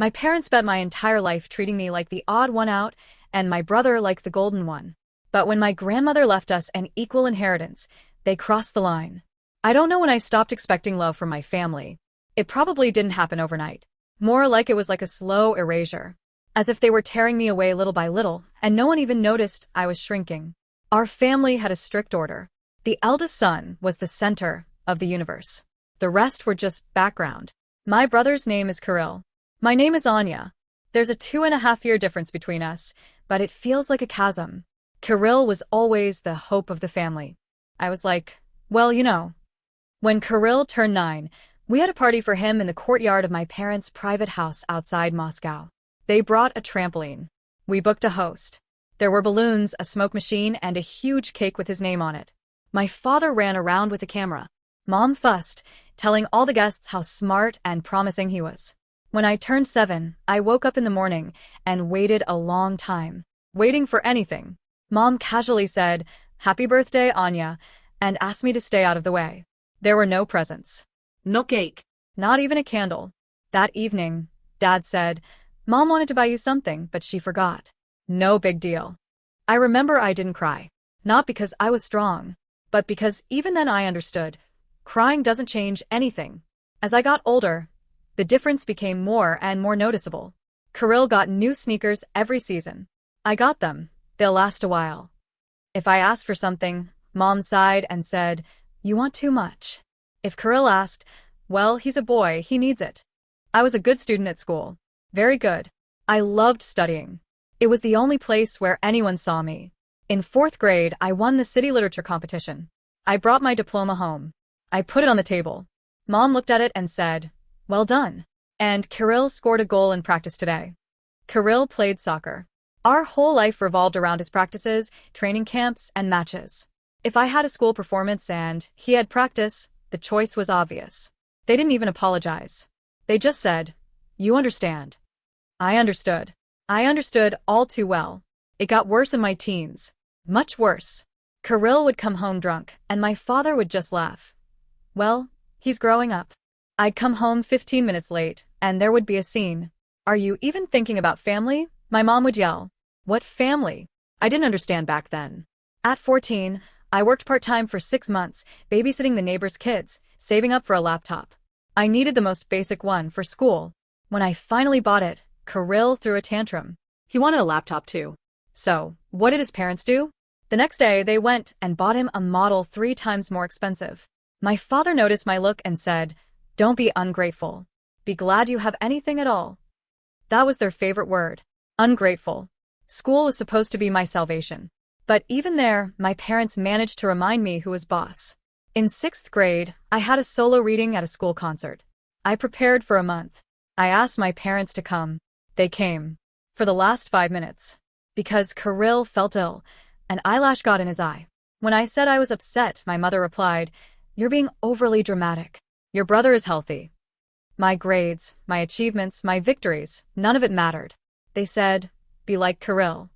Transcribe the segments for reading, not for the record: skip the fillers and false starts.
My parents spent my entire life treating me like the odd one out and my brother like the golden one. But when my grandmother left us an equal inheritance, they crossed the line. I don't know when I stopped expecting love from my family. It probably didn't happen overnight. More like it was like a slow erasure. As if they were tearing me away little by little, and no one even noticed I was shrinking. Our family had a strict order. The eldest son was the center of the universe. The rest were just background. My brother's name is Kirill. My name is Anya. There's a 2.5-year difference between us, but it feels like a chasm. Kirill was always the hope of the family. I was like, well, you know. When Kirill turned 9, we had a party for him in the courtyard of my parents' private house outside Moscow. They brought a trampoline. We booked a host. There were balloons, a smoke machine, and a huge cake with his name on it. My father ran around with a camera. Mom fussed, telling all the guests how smart and promising he was. When I turned 7, I woke up in the morning and waited a long time. Waiting for anything. Mom casually said, "Happy birthday, Anya," and asked me to stay out of the way. There were no presents. No cake. Not even a candle. That evening, Dad said, "Mom wanted to buy you something, but she forgot." No big deal. I remember I didn't cry. Not because I was strong, but because even then I understood. Crying doesn't change anything. As I got older, the difference became more and more noticeable. Kirill got new sneakers every season. I got them. They'll last a while. If I asked for something, Mom sighed and said, "You want too much." If Kirill asked, well, he's a boy, he needs it. I was a good student at school. Very good. I loved studying. It was the only place where anyone saw me. In 4th grade, I won the city literature competition. I brought my diploma home. I put it on the table. Mom looked at it and said, "Well done." And Kirill scored a goal in practice today. Kirill played soccer. Our whole life revolved around his practices, training camps, and matches. If I had a school performance and he had practice, the choice was obvious. They didn't even apologize. They just said, "You understand." I understood. I understood all too well. It got worse in my teens. Much worse. Kirill would come home drunk, and my father would just laugh. Well, he's growing up. I'd come home 15 minutes late, and there would be a scene. "Are you even thinking about family?" My mom would yell. What family? I didn't understand back then. At 14, I worked part-time for 6 months, babysitting the neighbor's kids, saving up for a laptop. I needed the most basic one for school. When I finally bought it, Kirill threw a tantrum. He wanted a laptop too. So, what did his parents do? The next day, they went and bought him a model 3 times more expensive. My father noticed my look and said, "Don't be ungrateful. Be glad you have anything at all." That was their favorite word. Ungrateful. School was supposed to be my salvation. But even there, my parents managed to remind me who was boss. In 6th grade, I had a solo reading at a school concert. I prepared for a month. I asked my parents to come. They came. For the last 5 minutes. Because Kirill felt ill. An eyelash got in his eye. When I said I was upset, my mother replied, "You're being overly dramatic. Your brother is healthy." My grades, my achievements, my victories, none of it mattered. They said, "Be like Kirill."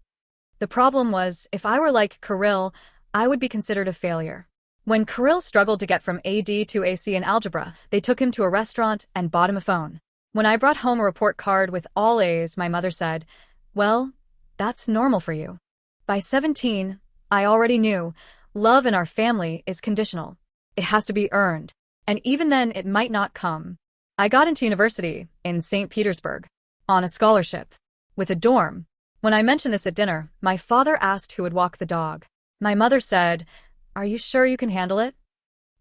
The problem was, if I were like Kirill, I would be considered a failure. When Kirill struggled to get from AD to AC in algebra, they took him to a restaurant and bought him a phone. When I brought home a report card with all A's, my mother said, "Well, that's normal for you." By 17, I already knew, love in our family is conditional. It has to be earned. And even then, it might not come. I got into university in St. Petersburg. On a scholarship. With a dorm. When I mentioned this at dinner, my father asked who would walk the dog. My mother said, "Are you sure you can handle it?"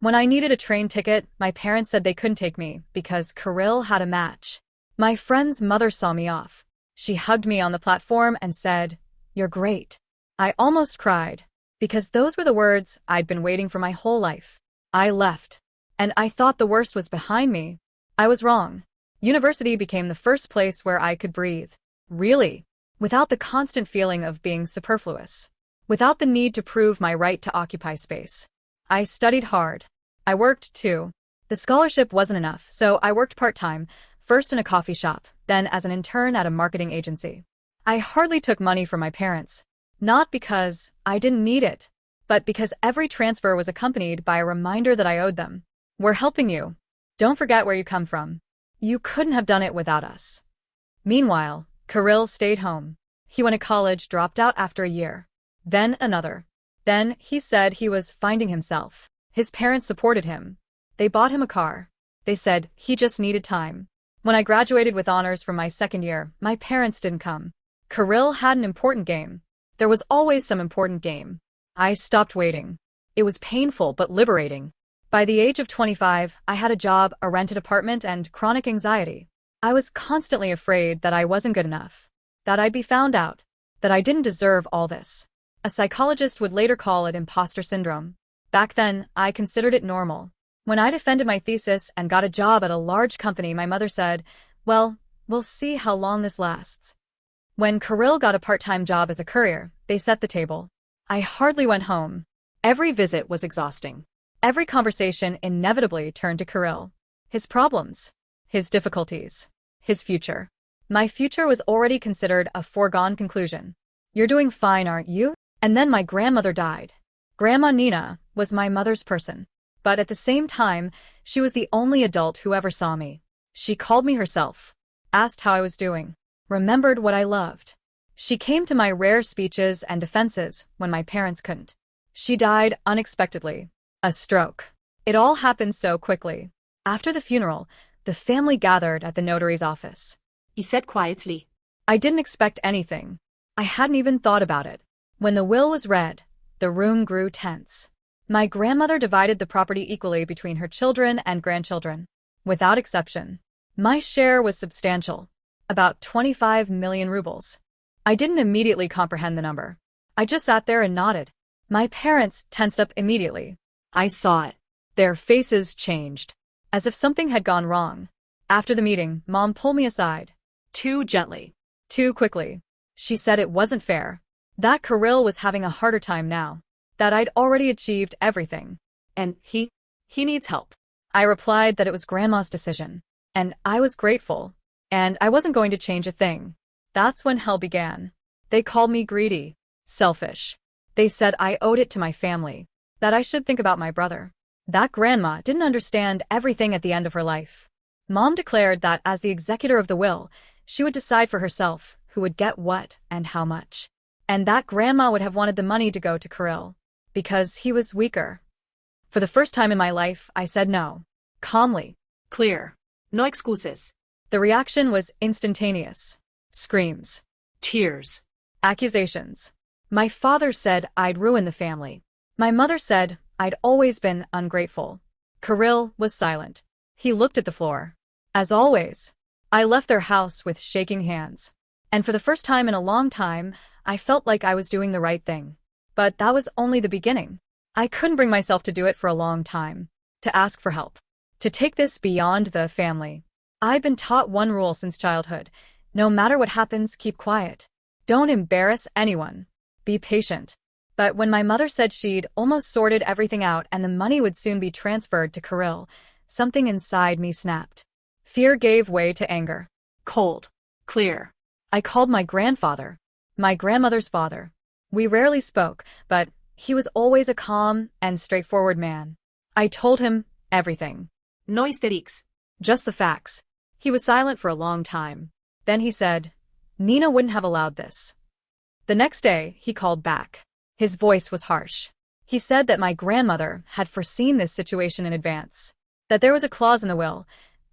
When I needed a train ticket, my parents said they couldn't take me because Kirill had a match. My friend's mother saw me off. She hugged me on the platform and said, "You're great." I almost cried, because those were the words I'd been waiting for my whole life. I left. And I thought the worst was behind me. I was wrong. University became the first place where I could breathe. Really. Without the constant feeling of being superfluous. Without the need to prove my right to occupy space. I studied hard. I worked too. The scholarship wasn't enough, so I worked part-time, first in a coffee shop, then as an intern at a marketing agency. I hardly took money from my parents. Not because I didn't need it, but because every transfer was accompanied by a reminder that I owed them. "We're helping you. Don't forget where you come from. You couldn't have done it without us." Meanwhile, Kirill stayed home. He went to college, dropped out after a year. Then another. Then he said he was finding himself. His parents supported him. They bought him a car. They said he just needed time. When I graduated with honors from my second year, my parents didn't come. Kirill had an important game. There was always some important game. I stopped waiting. It was painful but liberating. By the age of 25, I had a job, a rented apartment, and chronic anxiety. I was constantly afraid that I wasn't good enough, that I'd be found out, that I didn't deserve all this. A psychologist would later call it imposter syndrome. Back then, I considered it normal. When I defended my thesis and got a job at a large company, my mother said, "Well, we'll see how long this lasts." When Kirill got a part-time job as a courier, they set the table. I hardly went home. Every visit was exhausting. Every conversation inevitably turned to Kirill. His problems, his difficulties, his future. My future was already considered a foregone conclusion. "You're doing fine, aren't you?" And then my grandmother died. Grandma Nina was my mother's person. But at the same time, she was the only adult who ever saw me. She called me herself, asked how I was doing, remembered what I loved. She came to my rare speeches and defenses when my parents couldn't. She died unexpectedly. A stroke. It all happened so quickly. After the funeral, the family gathered at the notary's office. He said quietly. I didn't expect anything. I hadn't even thought about it. When the will was read, the room grew tense. My grandmother divided the property equally between her children and grandchildren. Without exception. My share was substantial. About 25 million rubles. I didn't immediately comprehend the number. I just sat there and nodded. My parents tensed up immediately. I saw it. Their faces changed, as if something had gone wrong. After the meeting, Mom pulled me aside. Too gently. Too quickly. She said it wasn't fair. That Kirill was having a harder time now. That I'd already achieved everything. And he needs help. I replied that it was Grandma's decision. And I was grateful. And I wasn't going to change a thing. That's when hell began. They called me greedy, selfish. They said I owed it to my family, that I should think about my brother. That Grandma didn't understand everything at the end of her life. Mom declared that as the executor of the will, she would decide for herself who would get what and how much. And that Grandma would have wanted the money to go to Kirill, because he was weaker. For the first time in my life, I said no. Calmly. Clear. No excuses. The reaction was instantaneous. Screams. Tears. Accusations. My father said I'd ruin the family. My mother said I'd always been ungrateful. Kirill was silent. He looked at the floor. As always, I left their house with shaking hands. And for the first time in a long time, I felt like I was doing the right thing. But that was only the beginning. I couldn't bring myself to do it for a long time. To ask for help. To take this beyond the family. I'd been taught one rule since childhood. No matter what happens, keep quiet. Don't embarrass anyone. Be patient. But when my mother said she'd almost sorted everything out and the money would soon be transferred to Kirill, something inside me snapped. Fear gave way to anger. Cold. Clear. I called my grandfather. My grandmother's father. We rarely spoke, but he was always a calm and straightforward man. I told him everything. No hysterics. Just the facts. He was silent for a long time. Then he said, "Nina wouldn't have allowed this." The next day, he called back. His voice was harsh. He said that my grandmother had foreseen this situation in advance. That there was a clause in the will.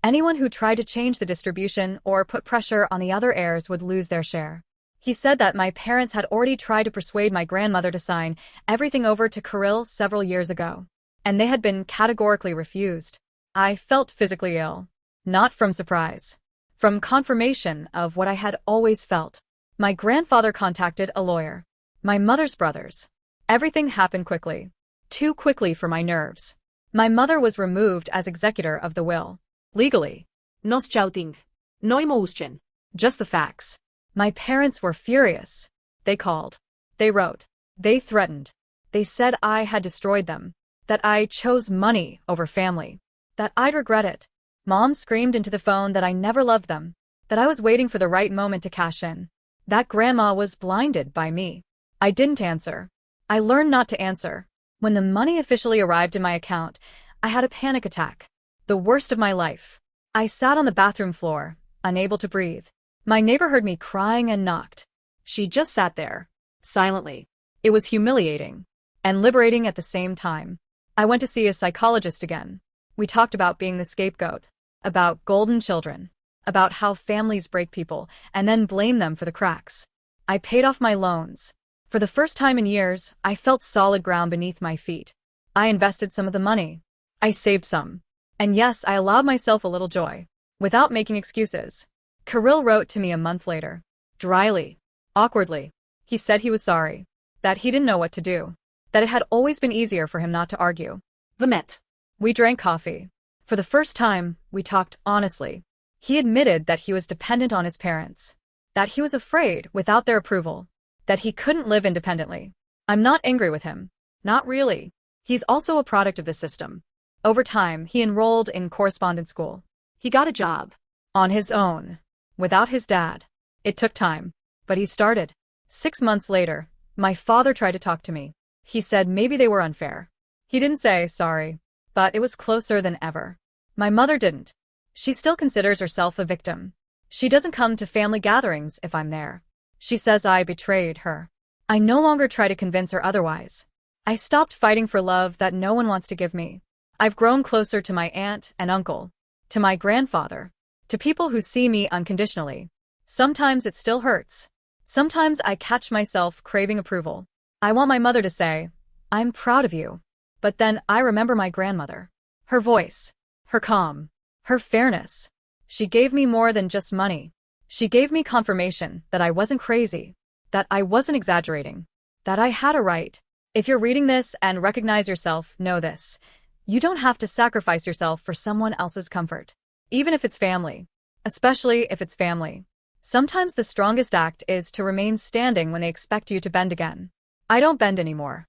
Anyone who tried to change the distribution or put pressure on the other heirs would lose their share. He said that my parents had already tried to persuade my grandmother to sign everything over to Kirill several years ago. And they had been categorically refused. I felt physically ill. Not from surprise. From confirmation of what I had always felt. My grandfather contacted a lawyer. My mother's brothers. Everything happened quickly. Too quickly for my nerves. My mother was removed as executor of the will. Legally. No shouting. No emotion. Just the facts. My parents were furious. They called. They wrote. They threatened. They said I had destroyed them. That I chose money over family. That I'd regret it. Mom screamed into the phone that I never loved them. That I was waiting for the right moment to cash in. That Grandma was blinded by me. I didn't answer. I learned not to answer. When the money officially arrived in my account, I had a panic attack. The worst of my life. I sat on the bathroom floor, unable to breathe. My neighbor heard me crying and knocked. She just sat there, silently. It was humiliating and liberating at the same time. I went to see a psychologist again. We talked about being the scapegoat, about golden children, about how families break people and then blame them for the cracks. I paid off my loans. For the first time in years, I felt solid ground beneath my feet. I invested some of the money. I saved some. And yes, I allowed myself a little joy, without making excuses. Kirill wrote to me a month later. Dryly, awkwardly. He said he was sorry, that he didn't know what to do, that it had always been easier for him not to argue. Vomit. We drank coffee. For the first time, we talked honestly. He admitted that he was dependent on his parents, that he was afraid without their approval, that he couldn't live independently. I'm not angry with him. Not really. He's also a product of the system. Over time, he enrolled in correspondence school. He got a job. On his own. Without his dad. It took time. But he started. 6 months later, my father tried to talk to me. He said maybe they were unfair. He didn't say sorry, but it was closer than ever. My mother didn't. She still considers herself a victim. She doesn't come to family gatherings if I'm there. She says I betrayed her. I no longer try to convince her otherwise. I stopped fighting for love that no one wants to give me. I've grown closer to my aunt and uncle, to my grandfather, to people who see me unconditionally. Sometimes it still hurts. Sometimes I catch myself craving approval. I want my mother to say, "I'm proud of you." But then I remember my grandmother. Her voice. Her calm. Her fairness. She gave me more than just money. She gave me confirmation that I wasn't crazy, that I wasn't exaggerating, that I had a right. If you're reading this and recognize yourself, know this. You don't have to sacrifice yourself for someone else's comfort, even if it's family, especially if it's family. Sometimes the strongest act is to remain standing when they expect you to bend again. I don't bend anymore.